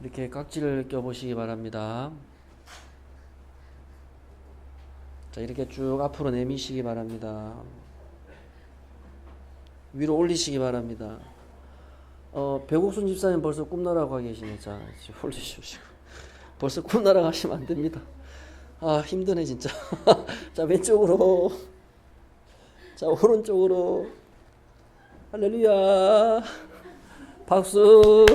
이렇게 깍지를 껴보시기 바랍니다. 자, 이렇게 쭉 앞으로 내미시기 바랍니다. 위로 올리시기 바랍니다. 배국순 집사님 벌써 꿈나라고 하 계시네. 자, 올리시고. 벌써 꿈나라 가시면 안 됩니다. 아, 힘드네, 진짜. 자, 왼쪽으로. 자, 오른쪽으로. 할렐루야. 박수.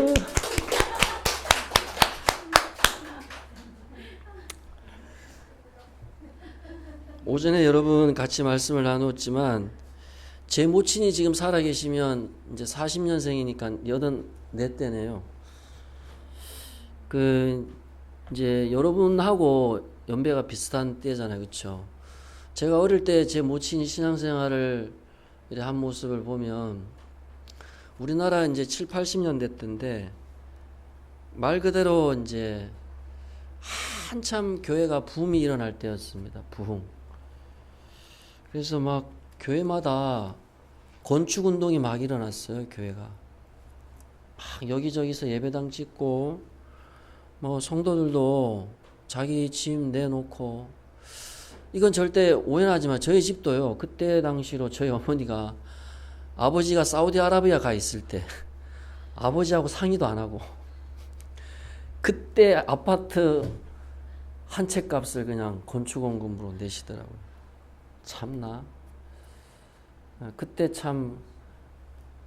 오전에 여러분 같이 말씀을 나눴지만, 제 모친이 지금 살아계시면 이제 40년생이니까 84대네요. 이제 여러분하고 연배가 비슷한 때잖아요. 그쵸? 제가 어릴 때 제 모친이 신앙생활을 한 모습을 보면, 우리나라 이제 7, 80년대 때인데, 말 그대로 이제 한참 교회가 붐이 일어날 때였습니다. 붐. 그래서 막 교회마다 건축운동이 막 일어났어요. 교회가 막 여기저기서 예배당 짓고, 뭐 성도들도 자기 집 내놓고. 이건 절대 오해하지 마. 저희 집도요, 그때 당시로 저희 어머니가, 아버지가 사우디아라비아 가 있을 때 아버지하고 상의도 안 하고 그때 아파트 한 채 값을 그냥 건축원금으로 내시더라고요. 참나. 그때 참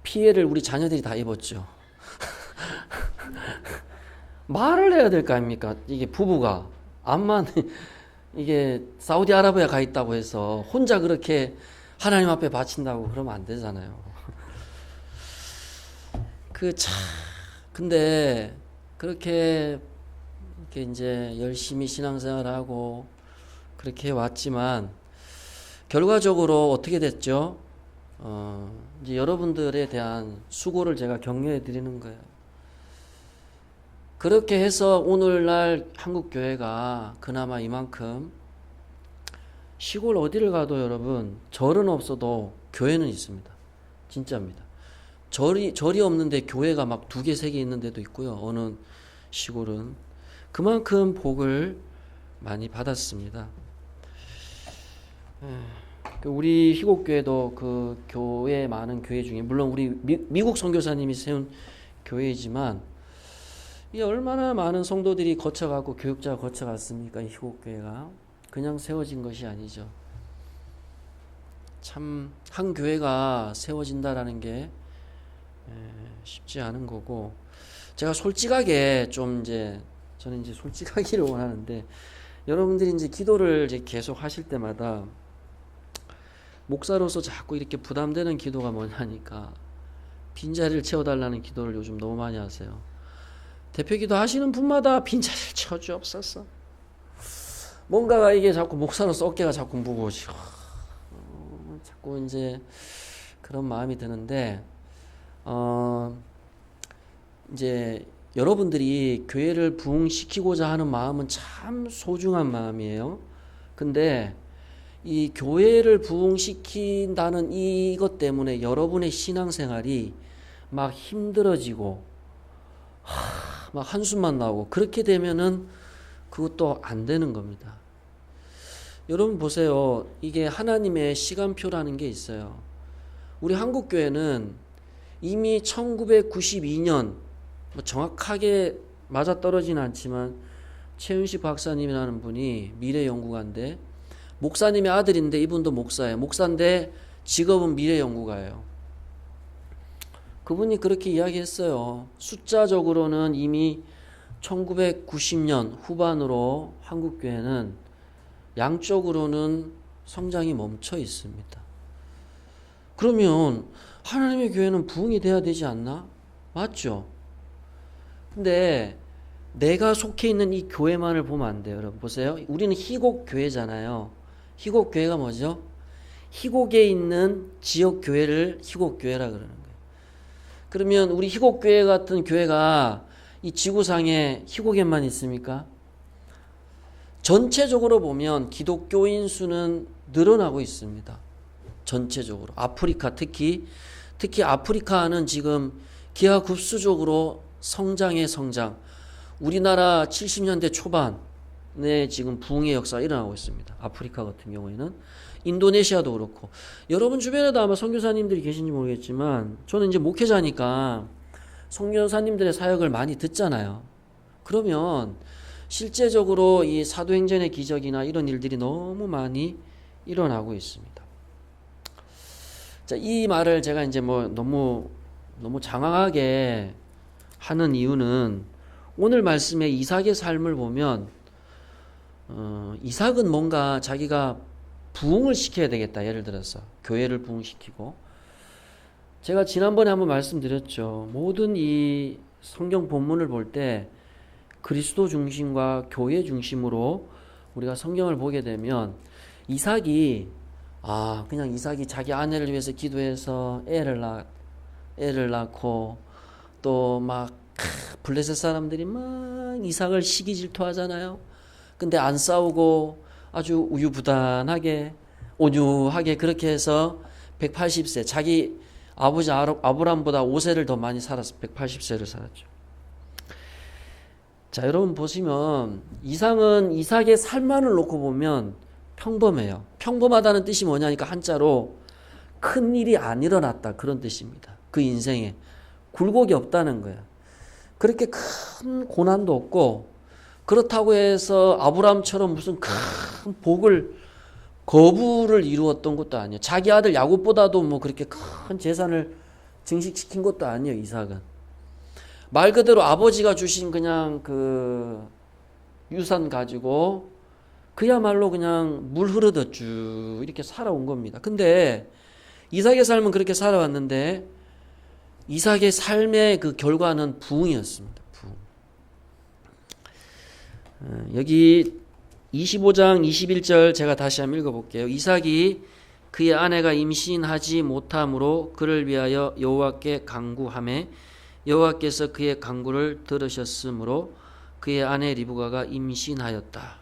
피해를 우리 자녀들이 다 입었죠. 말을 해야 될 거 아닙니까? 이게 부부가 암만 이게 사우디아라비아 가 있다고 해서 혼자 그렇게 하나님 앞에 바친다고 그러면 안 되잖아요. 근데 그렇게 이제 열심히 신앙생활하고 그렇게 왔지만, 결과적으로 어떻게 됐죠? 이제 여러분들에 대한 수고를 제가 격려해 드리는 거예요. 그렇게 해서 오늘날 한국 교회가 그나마 이만큼, 시골 어디를 가도 여러분 절은 없어도 교회는 있습니다. 진짜입니다. 절이 없는데 교회가 막 2개, 3개 있는 데도 있고요. 어느 시골은 그만큼 복을 많이 받았습니다. 우리 희곡교회도 그 교회, 많은 교회 중에, 물론 우리 미국 선교사님이 세운 교회이지만, 이 얼마나 많은 성도들이 거쳐가고 교육자가 거쳐갔습니까? 이 희곡교회가 그냥 세워진 것이 아니죠. 참 한 교회가 세워진다라는 게 쉽지 않은 거고, 제가 솔직하게 저는 이제 솔직하기를 원하는데, 여러분들이 이제 기도를 이제 계속 하실 때마다 목사로서 자꾸 이렇게 부담되는 기도가 뭐냐니까, 빈자리를 채워달라는 기도를 요즘 너무 많이 하세요. 대표기도 하시는 분마다 빈자리를 채워주옵소서. 뭔가가 이게 자꾸 목사로서 어깨가 자꾸 무거워지고, 자꾸 이제 그런 마음이 드는데, 이제 여러분들이 교회를 부흥시키고자 하는 마음은 참 소중한 마음이에요. 근데 이 교회를 부흥시킨다는 이것 때문에 여러분의 신앙생활이 막 힘들어지고, 막 한숨만 나오고, 그렇게 되면은 그것도 안 되는 겁니다. 여러분 보세요. 이게 하나님의 시간표라는 게 있어요. 우리 한국교회는 이미 1992년, 정확하게 맞아떨어지는 않지만, 최윤식 박사님이라는 분이 미래연구가인데, 목사님의 아들인데 이분도 목사예요. 목사인데 직업은 미래연구가예요. 그분이 그렇게 이야기했어요. 숫자적으로는 이미 1990년 후반으로 한국교회는 양적으로는 성장이 멈춰 있습니다. 그러면 하나님의 교회는 부흥이 돼야 되지 않나? 맞죠? 근데 내가 속해 있는 이 교회만을 보면 안 돼요. 여러분 보세요. 우리는 희곡교회잖아요. 희곡교회가 뭐죠? 희곡에 있는 지역교회를 희곡교회라 그러는 거예요. 그러면 우리 희곡교회 같은 교회가 이 지구상에 희곡에만 있습니까? 전체적으로 보면 기독교인 수는 늘어나고 있습니다. 전체적으로. 아프리카 특히 아프리카는 지금 기하급수적으로 성장. 우리나라 70년대 초반에 지금 부흥의 역사가 일어나고 있습니다. 아프리카 같은 경우에는 인도네시아도 그렇고 여러분 주변에도 아마 선교사님들이 계신지 모르겠지만 저는 이제 목회자니까 선교사님들의 사역을 많이 듣잖아요. 그러면 실제적으로 이 사도행전의 기적이나 이런 일들이 너무 많이 일어나고 있습니다. 자, 이 말을 제가 이제 뭐 너무 장황하게 하는 이유는 오늘 말씀의 이삭의 삶을 보면 이삭은 뭔가 자기가 부흥을 시켜야 되겠다. 예를 들어서 교회를 부흥시키고 제가 지난번에 한번 말씀드렸죠. 모든 이 성경 본문을 볼 때 그리스도 중심과 교회 중심으로 우리가 성경을 보게 되면 이삭이 그냥 이삭이 자기 아내를 위해서 기도해서 애를 낳고 또 막 블레셋 사람들이 막 이삭을 시기 질투하잖아요. 근데 안 싸우고 아주 우유부단하게 온유하게 그렇게 해서 180세 자기 아버지 아브람보다 5세를 더 많이 살았어. 180세를 살았죠. 자, 여러분 보시면 이삭의 삶만을 놓고 보면 평범해요. 평범하다는 뜻이 뭐냐니까 한자로 큰 일이 안 일어났다 그런 뜻입니다. 그 인생에 굴곡이 없다는 거야. 그렇게 큰 고난도 없고 그렇다고 해서 아브람처럼 무슨 큰 거부를 이루었던 것도 아니에요. 자기 아들 야곱보다도 뭐 그렇게 큰 재산을 증식시킨 것도 아니에요. 이삭은 말 그대로 아버지가 주신 그냥 그 유산 가지고 그야말로 그냥 물 흐르듯 쭉 이렇게 살아온 겁니다. 근데 이삭의 삶은 그렇게 살아왔는데 이삭의 삶의 그 결과는 부흥이었습니다. 부흥. 여기 25장 21절 제가 다시 한번 읽어볼게요. 이삭이 그의 아내가 임신하지 못함으로 그를 위하여 여호와께 간구하매 여호와께서 그의 간구를 들으셨으므로 그의 아내 리브가가 임신하였다.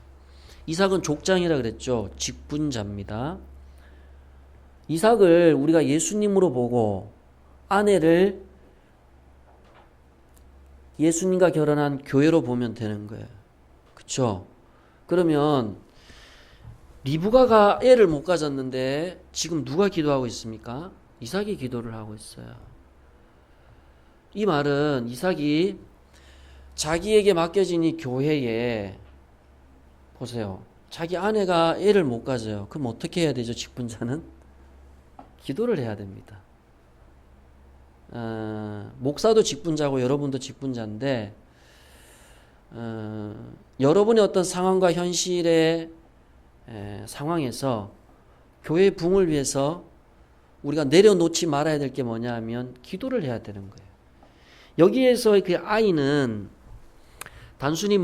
이삭은 족장이라 그랬죠. 직분자입니다. 이삭을 우리가 예수님으로 보고 아내를 예수님과 결혼한 교회로 보면 되는 거예요. 그렇죠? 그러면 리브가가 애를 못 가졌는데 지금 누가 기도하고 있습니까? 이삭이 기도를 하고 있어요. 이 말은 이삭이 자기에게 맡겨진 이 교회에 보세요. 자기 아내가 애를 못 가져요. 그럼 어떻게 해야 되죠? 직분자는 기도를 해야 됩니다. 목사도 직분자고 여러분도 직분자인데 여러분의 어떤 상황과 현실의 상황에서 교회 부흥을 위해서 우리가 내려놓지 말아야 될 게 뭐냐 하면 기도를 해야 되는 거예요. 여기에서 그 아이는 단순히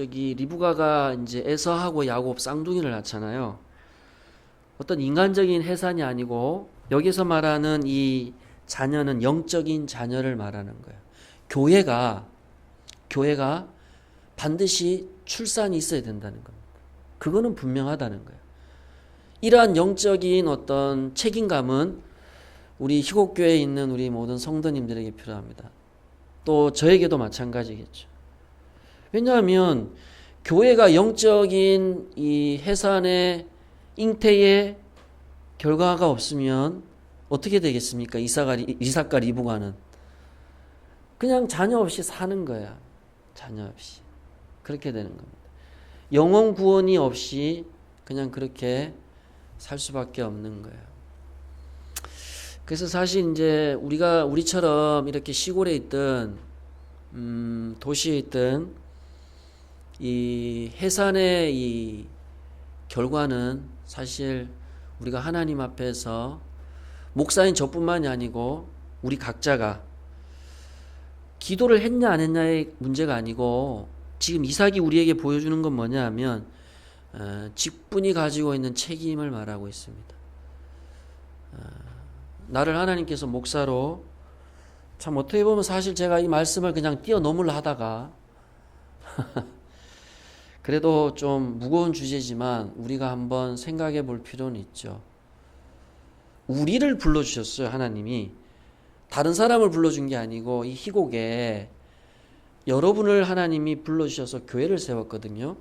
리브가가 이제 에서하고 야곱 쌍둥이를 낳잖아요. 어떤 인간적인 해산이 아니고 여기서 말하는 이 자녀는 영적인 자녀를 말하는 거예요. 교회가 반드시 출산이 있어야 된다는 겁니다. 그거는 분명하다는 거예요. 이러한 영적인 어떤 책임감은 우리 희곡교회에 있는 우리 모든 성도님들에게 필요합니다. 또 저에게도 마찬가지겠죠. 왜냐하면 교회가 영적인 이 해산의 잉태의 결과가 없으면 어떻게 되겠습니까? 이삭과 리브가는 그냥 자녀 없이 사는 거야. 자녀 없이. 그렇게 되는 겁니다. 영혼 구원이 없이 그냥 그렇게 살 수밖에 없는 거예요. 그래서 사실 이제 우리처럼 이렇게 시골에 있든 도시에 있든 이 해산의 이 결과는 사실 우리가 하나님 앞에서 목사인 저뿐만이 아니고 우리 각자가 기도를 했냐 안 했냐의 문제가 아니고 지금 이삭이 우리에게 보여주는 건 뭐냐 하면 직분이 가지고 있는 책임을 말하고 있습니다. 나를 하나님께서 목사로 참 어떻게 보면 사실 제가 이 말씀을 그냥 뛰어넘으려 하다가 그래도 좀 무거운 주제지만 우리가 한번 생각해 볼 필요는 있죠. 우리를 불러주셨어요. 하나님이 다른 사람을 불러준 게 아니고 이 희곡에 여러분을 하나님이 불러주셔서 교회를 세웠거든요.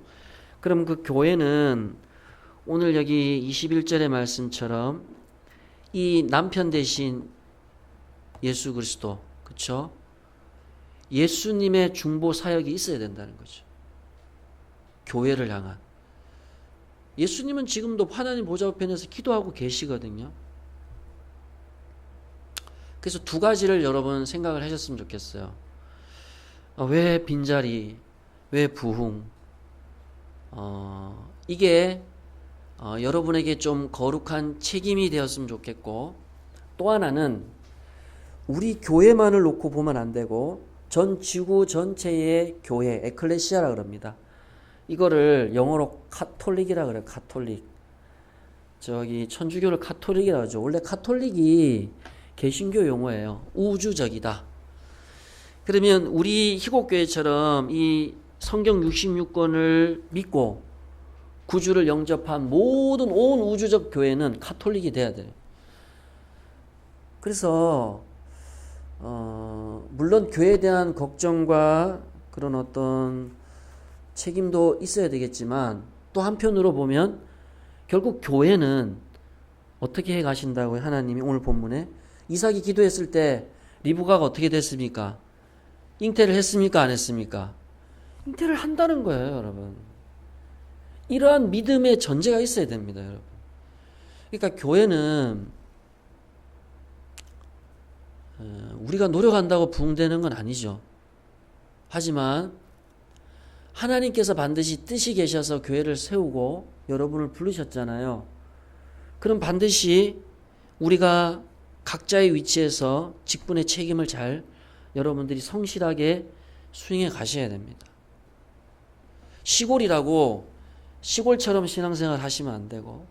그럼 그 교회는 오늘 여기 21절의 말씀처럼 이 남편 대신 예수 그리스도, 그렇죠? 예수님의 중보 사역이 있어야 된다는 거죠. 교회를 향한. 예수님은 지금도 하나님 보좌 우편에서 기도하고 계시거든요. 그래서 두 가지를 여러분 생각을 하셨으면 좋겠어요. 왜 빈자리, 왜 부흥? 이게 여러분에게 좀 거룩한 책임이 되었으면 좋겠고, 또 하나는 우리 교회만을 놓고 보면 안 되고 전 지구 전체의 교회, 에클레시아라 그럽니다. 이거를 영어로 카톨릭이라 그래요. 카톨릭. 저기 천주교를 카톨릭이라 하죠. 원래 카톨릭이 개신교 용어예요. 우주적이다. 그러면 우리 희곡교회처럼 이 성경 66권을 믿고 구주를 영접한 모든 온 우주적 교회는 카톨릭이 돼야 돼요. 그래서 물론 교회에 대한 걱정과 그런 어떤 책임도 있어야 되겠지만, 또 한편으로 보면 결국 교회는 어떻게 해 가신다고요? 하나님이 오늘 본문에 이삭이 기도했을 때 리브가가 어떻게 됐습니까? 잉태를 했습니까? 안 했습니까? 잉태를 한다는 거예요, 여러분. 이러한 믿음의 전제가 있어야 됩니다, 여러분. 그러니까 교회는 우리가 노력한다고 부흥되는 건 아니죠. 하지만 하나님께서 반드시 뜻이 계셔서 교회를 세우고 여러분을 부르셨잖아요. 그럼 반드시 우리가 각자의 위치에서 직분의 책임을 잘 여러분들이 성실하게 수행해 가셔야 됩니다. 시골이라고 시골처럼 신앙생활 하시면 안 되고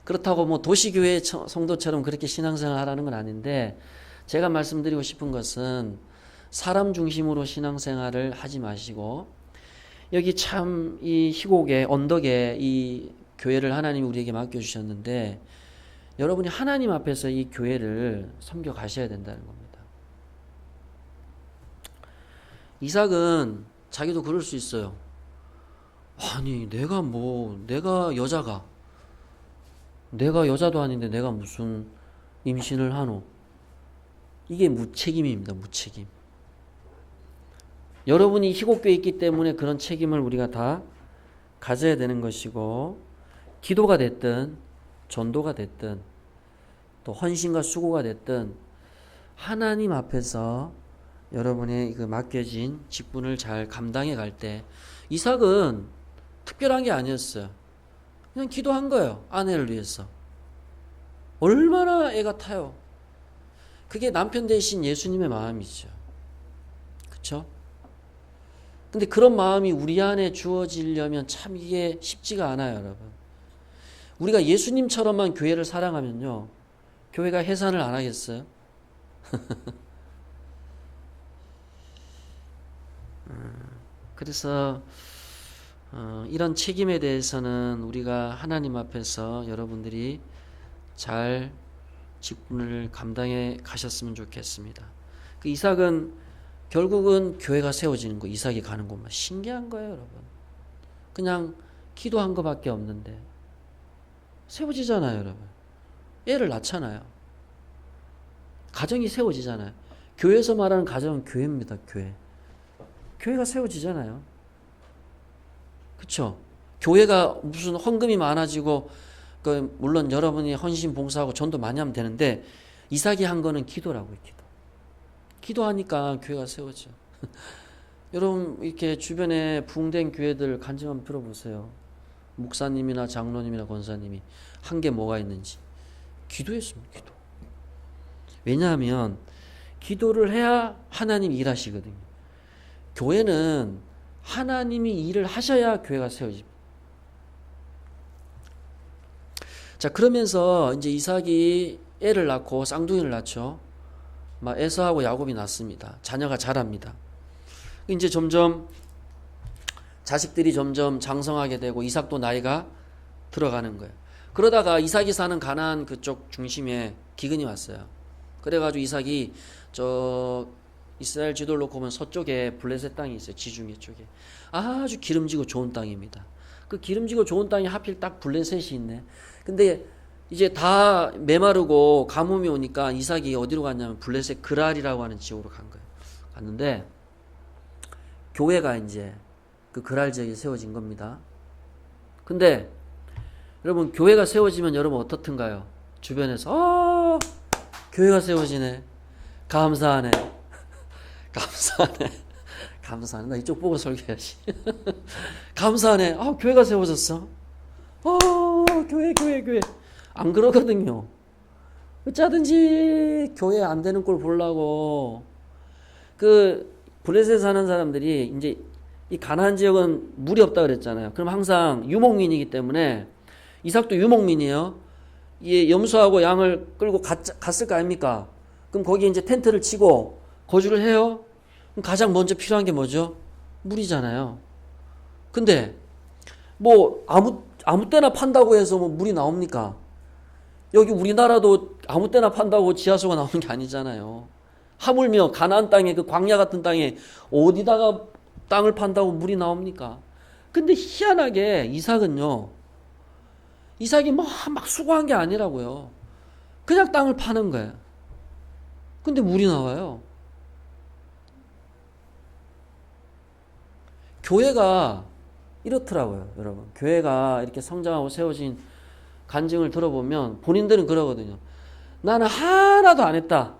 그렇다고 뭐 도시교회 성도처럼 그렇게 신앙생활 하라는 건 아닌데, 제가 말씀드리고 싶은 것은 사람 중심으로 신앙생활을 하지 마시고, 여기 참 이 희곡의 언덕에 이 교회를 하나님이 우리에게 맡겨주셨는데, 여러분이 하나님 앞에서 이 교회를 섬겨 가셔야 된다는 겁니다. 이삭은 자기도 그럴 수 있어요. 아니 내가 여자도 아닌데 내가 무슨 임신을 하노? 이게 무책임입니다. 무책임. 여러분이 희곡교에 있기 때문에 그런 책임을 우리가 다 가져야 되는 것이고, 기도가 됐든 전도가 됐든 또 헌신과 수고가 됐든 하나님 앞에서 여러분의 그 맡겨진 직분을 잘 감당해 갈 때, 이삭은 특별한 게 아니었어요. 그냥 기도한 거예요. 아내를 위해서. 얼마나 애가 타요. 그게 남편 대신 예수님의 마음이죠. 그렇죠? 근데 그런 마음이 우리 안에 주어지려면 참 이게 쉽지가 않아요, 여러분. 우리가 예수님처럼만 교회를 사랑하면요, 교회가 해산을 안 하겠어요? 그래서 이런 책임에 대해서는 우리가 하나님 앞에서 여러분들이 잘 직분을 감당해 가셨으면 좋겠습니다. 그 이삭은 결국은 교회가 세워지는 거, 이삭이 가는 곳만 신기한 거예요, 여러분. 그냥 기도한 것밖에 없는데 세워지잖아요, 여러분. 애를 낳잖아요. 가정이 세워지잖아요. 교회에서 말하는 가정은 교회입니다, 교회. 교회가 세워지잖아요. 그렇죠? 교회가 무슨 헌금이 많아지고 물론 여러분이 헌신 봉사하고 전도 많이 하면 되는데, 이삭이 한 거는 기도라고요. 기도하니까 교회가 세워져. 여러분 이렇게 주변에 부흥된 교회들 간증 한번 들어보세요. 목사님이나 장로님이나 권사님이 한 게 뭐가 있는지. 기도했습니다. 기도. 왜냐하면 기도를 해야 하나님이 일하시거든요. 교회는 하나님이 일을 하셔야 교회가 세워집니다. 자, 그러면서 이제 이삭이 애를 낳고 쌍둥이를 낳죠. 막 에서하고 야곱이 낳습니다. 자녀가 자랍니다. 이제 점점 자식들이 점점 장성하게 되고 이삭도 나이가 들어가는 거예요. 그러다가 이삭이 사는 가나안 그쪽 중심에 기근이 왔어요. 그래가지고 이삭이 저 이스라엘 지도를 놓고 보면 서쪽에 블레셋 땅이 있어요. 지중해 쪽에. 아주 기름지고 좋은 땅입니다. 그 기름지고 좋은 땅이 하필 딱 블레셋이 있네. 근데 이제 다 메마르고 가뭄이 오니까 이삭이 어디로 갔냐면 블레셋 그랄이라고 하는 지역으로 간 거예요. 갔는데 교회가 이제 그 그랄 지역에 세워진 겁니다. 근데 여러분 교회가 세워지면 여러분 어떻든가요? 주변에서 교회가 세워지네. 감사하네. 감사하네. 감사하네. 나 이쪽 보고 설교해야지. 감사하네. 교회가 세워졌어. 교회. 안 그러거든요. 어쩌든지 교회 안 되는 꼴 보려고. 그 블레셋에 사는 사람들이 이제 이 가나안 지역은 물이 없다 그랬잖아요. 그럼 항상 유목민이기 때문에 이삭도 유목민이에요. 이 염소하고 양을 끌고 갔을 거 아닙니까? 그럼 거기에 이제 텐트를 치고 거주를 해요. 그럼 가장 먼저 필요한 게 뭐죠? 물이잖아요. 근데 뭐 아무 때나 판다고 해서 뭐 물이 나옵니까? 여기 우리나라도 아무 때나 판다고 지하수가 나오는 게 아니잖아요. 하물며 가나안 땅에 그 광야 같은 땅에 어디다가 땅을 판다고 물이 나옵니까? 근데 희한하게 이삭이 막 수고한 게 아니라고요. 그냥 땅을 파는 거예요. 근데 물이 나와요. 교회가 이렇더라고요, 여러분. 교회가 이렇게 성장하고 세워진 간증을 들어보면 본인들은 그러거든요. 나는 하나도 안 했다.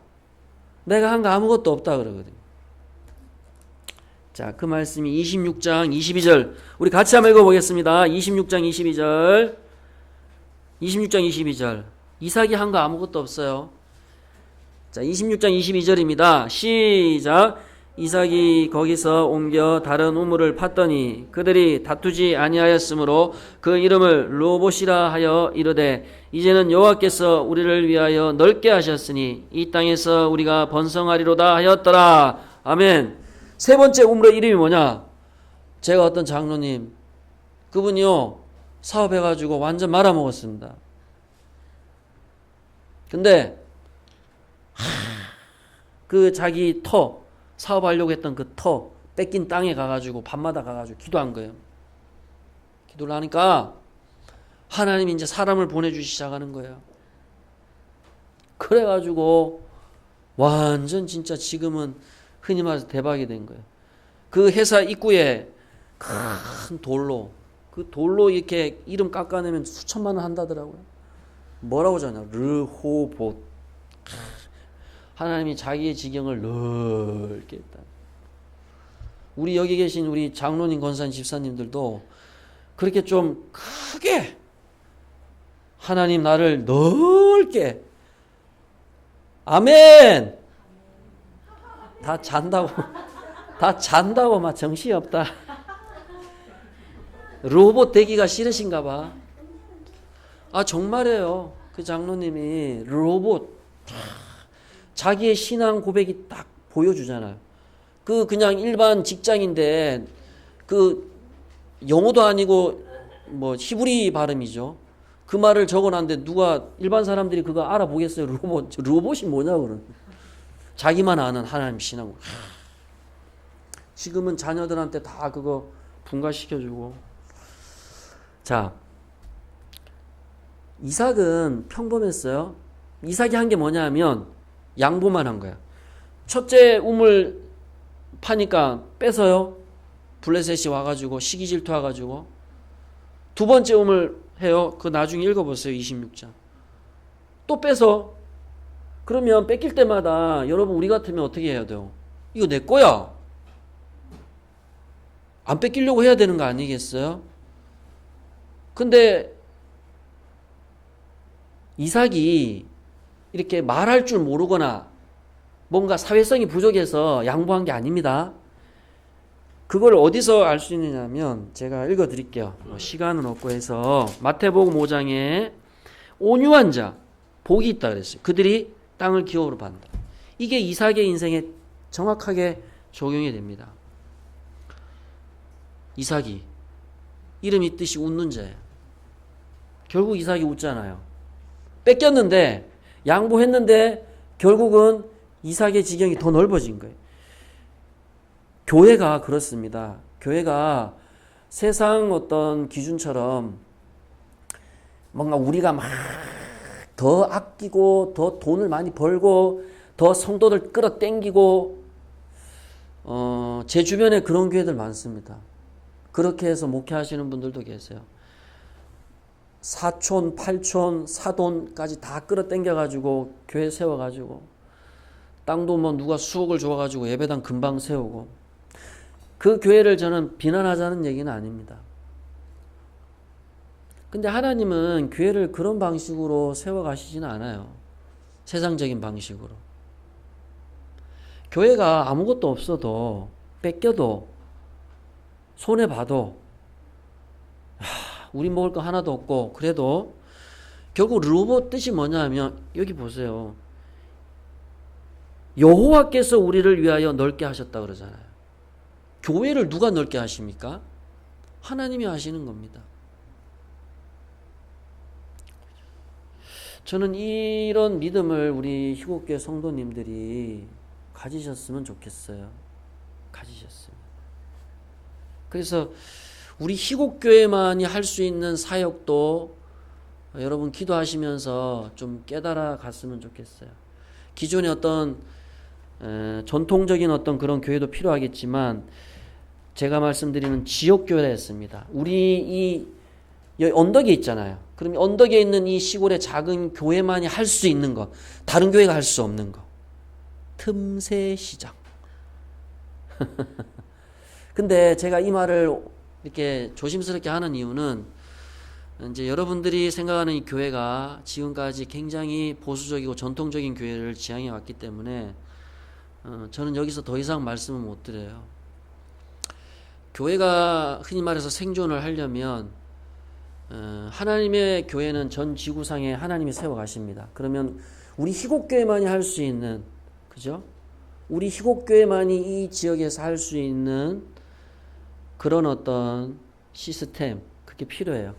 내가 한 거 아무것도 없다 그러거든요. 자, 그 말씀이 26장 22절. 우리 같이 한번 읽어보겠습니다. 26장 22절. 26장 22절. 이삭이 한 거 아무것도 없어요. 자, 26장 22절입니다. 시작. 이삭이 거기서 옮겨 다른 우물을 팠더니 그들이 다투지 아니하였으므로 그 이름을 르호봇이라 하여 이르되 이제는 여호와께서 우리를 위하여 넓게 하셨으니 이 땅에서 우리가 번성하리로다 하였더라. 아멘. 세 번째 우물의 이름이 뭐냐? 제가 어떤 장로님 그분이요 사업해가지고 완전 말아먹었습니다. 근데 그 자기 사업하려고 했던 그 뺏긴 땅에 가가지고 밤마다 가가지고 기도한 거예요. 기도를 하니까 하나님이 이제 사람을 보내주기 시작하는 거예요. 그래가지고 완전 진짜 지금은 흔히 말해서 대박이 된 거예요. 그 회사 입구에 큰 그 돌로 이렇게 이름 깎아내면 수천만 원 한다더라고요. 뭐라고 하냐? 르호봇. 하나님이 자기의 지경을 넓게 했다. 우리 여기 계신 우리 장로님, 권사님, 집사님들도 그렇게 좀 크게 하나님 나를 넓게 아멘. 다 잔다고 막 정신이 없다. 로봇 되기가 싫으신가 봐. 정말이에요. 그 장로님이 로봇 자기의 신앙 고백이 딱 보여주잖아요. 그냥 일반 직장인데 그 영어도 아니고 뭐 히브리 발음이죠. 그 말을 적어놨는데 누가 일반 사람들이 그거 알아보겠어요? 로봇이 뭐냐고 그러는. 자기만 아는 하나님 신앙. 지금은 자녀들한테 다 그거 분가시켜주고. 자, 이삭은 평범했어요. 이삭이 한 게 뭐냐 하면 양보만 한 거야. 첫째 우물 파니까 뺏어요. 블레셋이 와가지고 시기 질투해가지고. 두 번째 우물 해요. 그 나중에 읽어보세요. 26장. 또 뺏어. 그러면 뺏길 때마다 여러분 우리 같으면 어떻게 해야 돼요? 이거 내 거야. 안 뺏기려고 해야 되는 거 아니겠어요? 근데 이삭이 이렇게 말할 줄 모르거나 뭔가 사회성이 부족해서 양보한 게 아닙니다. 그걸 어디서 알 수 있느냐면 제가 읽어드릴게요. 시간은 없고 해서 마태복음 5장에 온유한 자 복이 있다 그랬어요. 그들이 땅을 기업으로 받는다. 이게 이삭의 인생에 정확하게 적용이 됩니다. 이삭이 이름이 뜻이 웃는 자예요. 결국 이삭이 웃잖아요. 뺏겼는데 양보했는데 결국은 이삭의 지경이 더 넓어진 거예요. 교회가 그렇습니다. 교회가 세상 어떤 기준처럼 뭔가 우리가 막 더 아끼고 더 돈을 많이 벌고 더 성도들 끌어당기고 제 주변에 그런 교회들 많습니다. 그렇게 해서 목회하시는 분들도 계세요. 사촌, 팔촌, 사돈까지 다 끌어당겨가지고 교회 세워가지고 땅도 뭐 누가 수억을 줘가지고 예배당 금방 세우고 그 교회를 저는 비난하자는 얘기는 아닙니다. 근데 하나님은 교회를 그런 방식으로 세워가시지는 않아요. 세상적인 방식으로. 교회가 아무것도 없어도 뺏겨도 손해봐도 우리 먹을 거 하나도 없고 그래도 결국 르호봇 뜻이 뭐냐면 여기 보세요. 여호와께서 우리를 위하여 넓게 하셨다 그러잖아요. 교회를 누가 넓게 하십니까? 하나님이 하시는 겁니다. 저는 이런 믿음을 우리 희곡교회 성도님들이 가지셨으면 좋겠어요. 가지셨으면. 그래서 우리 희곡교회만이 할 수 있는 사역도 여러분 기도하시면서 좀 깨달아 갔으면 좋겠어요. 기존의 어떤 전통적인 어떤 그런 교회도 필요하겠지만 제가 말씀드리는 지역교회라 했습니다. 우리 이 언덕에 있잖아요. 그럼 언덕에 있는 이 시골의 작은 교회만이 할 수 있는 것, 다른 교회가 할 수 없는 것. 틈새 시장. 근데 제가 이 말을 이렇게 조심스럽게 하는 이유는 이제 여러분들이 생각하는 이 교회가 지금까지 굉장히 보수적이고 전통적인 교회를 지향해 왔기 때문에 저는 여기서 더 이상 말씀을 못 드려요. 교회가 흔히 말해서 생존을 하려면 하나님의 교회는 전 지구상에 하나님이 세워 가십니다. 그러면 우리 희곡교회만이 할 수 있는, 그죠? 우리 희곡교회만이 이 지역에서 할 수 있는 그런 어떤 시스템, 그게 필요해요.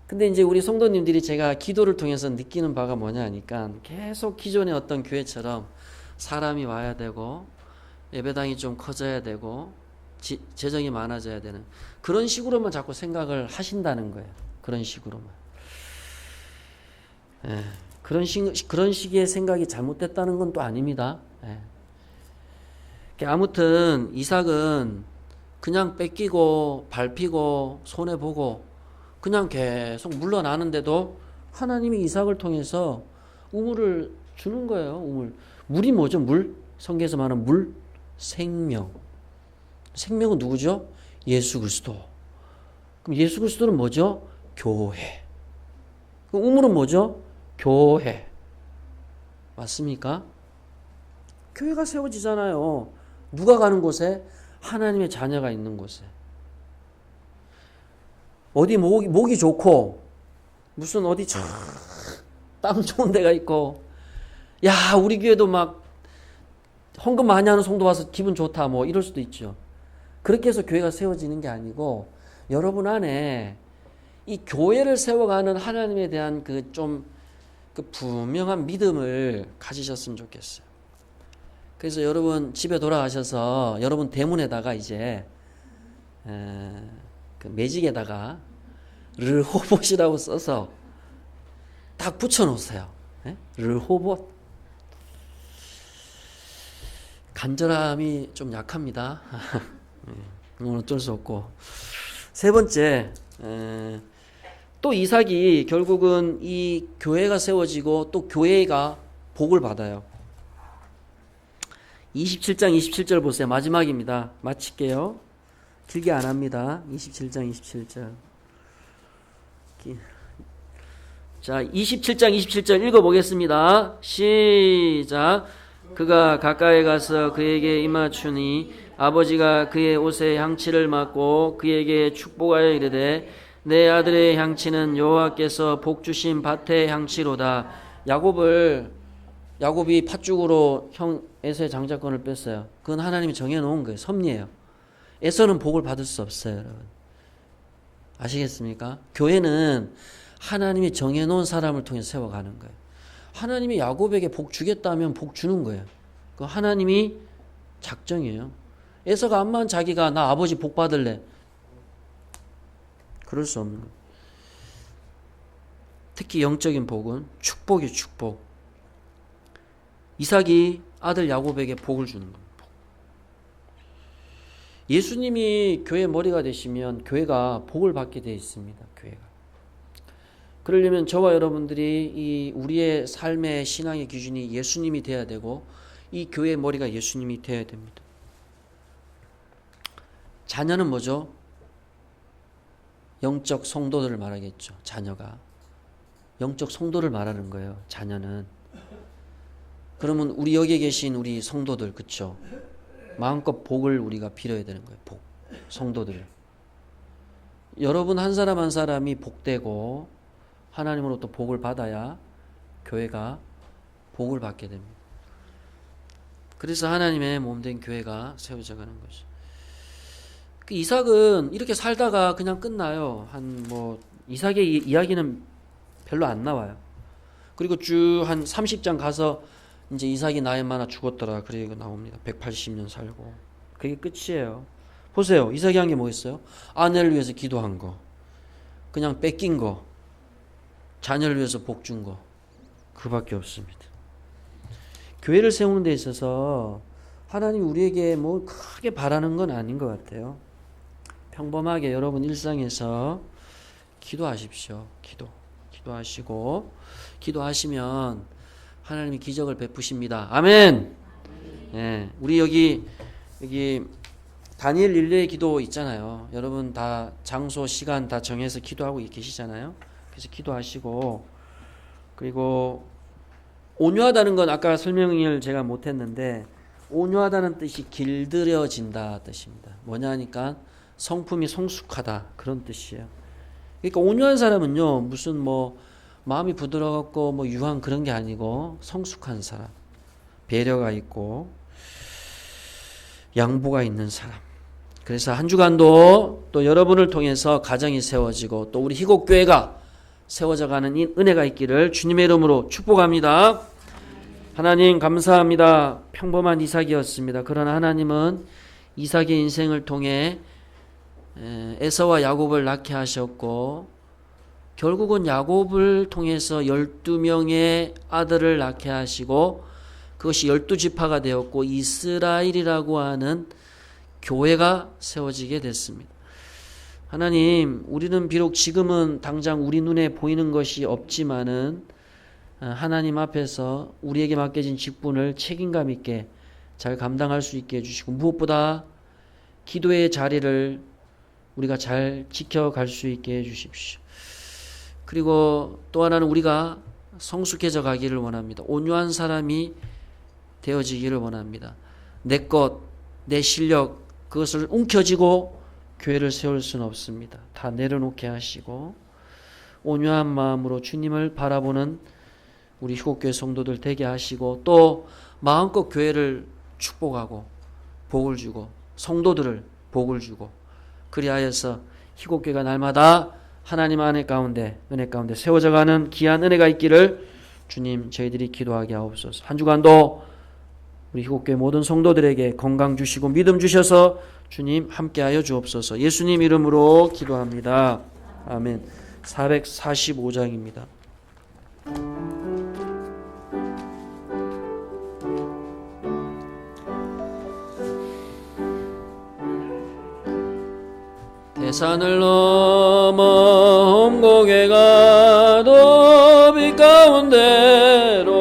근데 이제 우리 성도님들이 제가 기도를 통해서 느끼는 바가 뭐냐 하니까 계속 기존의 어떤 교회처럼 사람이 와야 되고 예배당이 좀 커져야 되고 재정이 많아져야 되는 그런 식으로만 자꾸 생각을 하신다는 거예요. 그런 식으로만. 그런 식의 생각이 잘못됐다는 건 또 아닙니다. 아무튼 이삭은 그냥 뺏기고 밟히고 손해보고 그냥 계속 물러나는데도 하나님이 이삭을 통해서 우물을 주는 거예요. 우물. 물이 뭐죠? 물. 성경에서 말하는 물. 생명. 생명은 누구죠? 예수 그리스도. 그럼 예수 그리스도는 뭐죠? 교회. 그럼 우물은 뭐죠? 교회. 맞습니까? 교회가 세워지잖아요. 누가 가는 곳에? 하나님의 자녀가 있는 곳에. 어디 목이 좋고 무슨 어디 땅 좋은 데가 있고 야 우리 교회도 막 헌금 많이 하는 성도 와서 기분 좋다 뭐 이럴 수도 있죠. 그렇게 해서 교회가 세워지는 게 아니고 여러분 안에 이 교회를 세워가는 하나님에 대한 그 분명한 믿음을 가지셨으면 좋겠어요. 그래서 여러분 집에 돌아가셔서 여러분 대문에다가 이제 그 매직에다가 르호봇이라고 써서 딱 붙여놓으세요. 르호봇. 간절함이 좀 약합니다. 이건 어쩔 수 없고. 세 번째, 또 이삭이 결국은 이 교회가 세워지고 또 교회가 복을 받아요. 27장 27절 보세요. 마지막입니다. 마칠게요. 길게 안 합니다. 27장 27절. 자, 27장 27절 읽어보겠습니다. 시작. 그가 가까이 가서 그에게 입맞추니 아버지가 그의 옷에 향치를 맡고 그에게 축복하여 이르되 내 아들의 향치는 여호와께서 복 주신 밭의 향치로다. 야곱이 팥죽으로 형 에서의 장자권을 뺐어요. 그건 하나님이 정해놓은 거예요. 섭리예요. 에서는 복을 받을 수 없어요, 여러분. 아시겠습니까? 교회는 하나님이 정해놓은 사람을 통해 세워가는 거예요. 하나님이 야곱에게 복 주겠다면 복 주는 거예요. 그 하나님이 작정이에요. 에서가 암만 자기가 나 아버지 복 받을래. 그럴 수 없는 거예요. 특히 영적인 복은 축복이 축복. 이삭이 아들 야곱에게 복을 주는 겁니다. 예수님이 교회 머리가 되시면 교회가 복을 받게 되어 있습니다. 교회가. 그러려면 저와 여러분들이 이 우리의 삶의 신앙의 기준이 예수님이 돼야 되고 이 교회의 머리가 예수님이 되어야 됩니다. 자녀는 뭐죠? 영적 성도들을 말하겠죠. 자녀가. 영적 성도를 말하는 거예요. 자녀는. 그러면 우리 여기에 계신 우리 성도들, 그쵸? 마음껏 복을 우리가 빌어야 되는 거예요. 복. 성도들. 여러분 한 사람 한 사람이 복되고 하나님으로부터 복을 받아야 교회가 복을 받게 됩니다. 그래서 하나님의 몸된 교회가 세워져 가는 거죠. 그 이삭은 이렇게 살다가 그냥 끝나요. 이삭의 이야기는 별로 안 나와요. 그리고 쭉 한 30장 가서 이제 이삭이 나이 많아 죽었더라. 그리고 나옵니다. 180년 살고. 그게 끝이에요. 보세요. 이삭이 한 게 뭐 있어요? 아내를 위해서 기도한 거. 그냥 뺏긴 거. 자녀를 위해서 복 준 거. 그밖에 없습니다. 교회를 세우는 데 있어서 하나님이 우리에게 뭐 크게 바라는 건 아닌 것 같아요. 평범하게 여러분 일상에서 기도하십시오. 기도하시고 기도하시면 하나님이 기적을 베푸십니다. 아멘. 네, 우리 여기 다니엘 릴레이 기도 있잖아요. 여러분 다 장소 시간 다 정해서 기도하고 계시잖아요. 그래서 기도하시고 그리고 온유하다는 건 아까 설명을 제가 못했는데 온유하다는 뜻이 길들여진다 뜻입니다. 뭐냐 하니까 성품이 성숙하다 그런 뜻이에요. 그러니까 온유한 사람은요 무슨 마음이 부드럽고 유한 그런 게 아니고 성숙한 사람, 배려가 있고 양보가 있는 사람. 그래서 한 주간도 또 여러분을 통해서 가정이 세워지고 또 우리 희곡교회가 세워져가는 이 은혜가 있기를 주님의 이름으로 축복합니다. 하나님 감사합니다. 평범한 이삭이었습니다. 그러나 하나님은 이삭의 인생을 통해 에서와 야곱을 낳게 하셨고 결국은 야곱을 통해서 12명의 아들을 낳게 하시고 그것이 12지파가 되었고 이스라엘이라고 하는 교회가 세워지게 됐습니다. 하나님, 우리는 비록 지금은 당장 우리 눈에 보이는 것이 없지만은 하나님 앞에서 우리에게 맡겨진 직분을 책임감 있게 잘 감당할 수 있게 해주시고 무엇보다 기도의 자리를 우리가 잘 지켜갈 수 있게 해주십시오. 그리고 또 하나는 우리가 성숙해져 가기를 원합니다. 온유한 사람이 되어지기를 원합니다. 내 것, 내 실력 그것을 움켜쥐고 교회를 세울 수는 없습니다. 다 내려놓게 하시고 온유한 마음으로 주님을 바라보는 우리 희곡교회 성도들 되게 하시고 또 마음껏 교회를 축복하고 복을 주고 성도들을 복을 주고 그리하여서 희곡교회가 날마다 하나님 은혜 가운데 세워져가는 귀한 은혜가 있기를 주님 저희들이 기도하게 하옵소서. 한 주간도 우리 희곡교회 모든 성도들에게 건강 주시고 믿음 주셔서 주님 함께하여 주옵소서. 예수님 이름으로 기도합니다. 아멘. 445장입니다. 대산을 넘어 험곡에 가도 빛 가운데로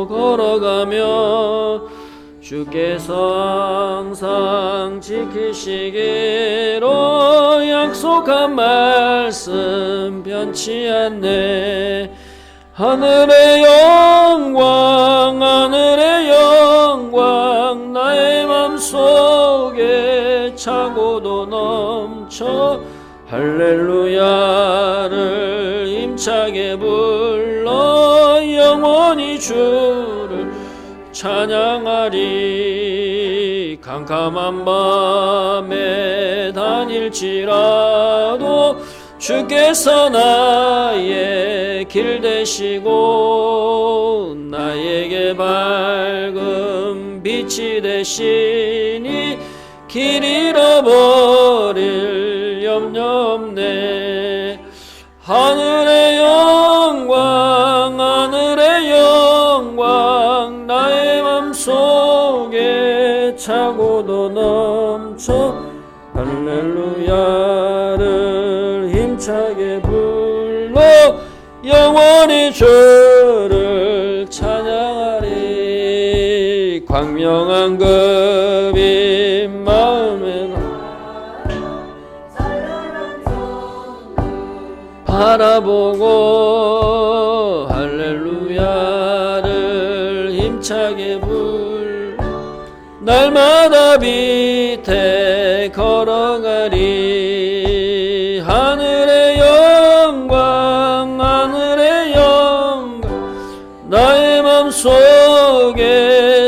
걸어가며 주께서 항상 지키시기로 약속한 말씀 변치 않네. 하늘의 영광 나의 맘속에 차고도 넘쳐 할렐루야를 힘차게 불러 영원히 주를 찬양하리. 캄캄한 밤에 다닐지라도 주께서 나의 길 되시고 나에게 밝은 빛이 되시니 길 잃어버릴 염려 없네. 하늘의 영광 하늘의 영광 나의 맘속에 차고도 넘쳐 할렐루야를 힘차게 불러 영원히 주를 찬양하리. 광명한 급인 마음에 바라보고 할렐루야를 힘차게 불 날마다 빛에 걸어가리. 하늘의 영광 하늘의 영광 나의 맘속에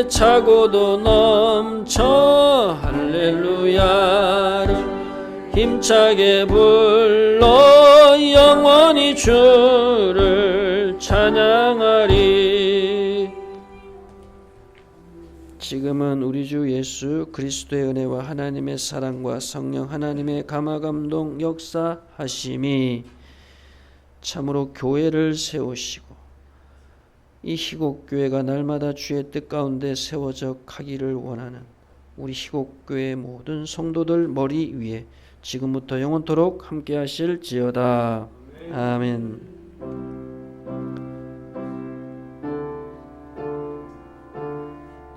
차고도 넘쳐 할렐루야를 힘차게 불러 영원히 주를 찬양하리. 지금은 우리 주 예수 그리스도의 은혜와 하나님의 사랑과 성령 하나님의 감화감동 역사하심이 참으로 교회를 세우시고 이 희곡교회가 날마다 주의 뜻 가운데 세워져 가기를 원하는 우리 희곡교회 모든 성도들 머리 위에 지금부터 영원토록 함께 하실지어다. 아멘.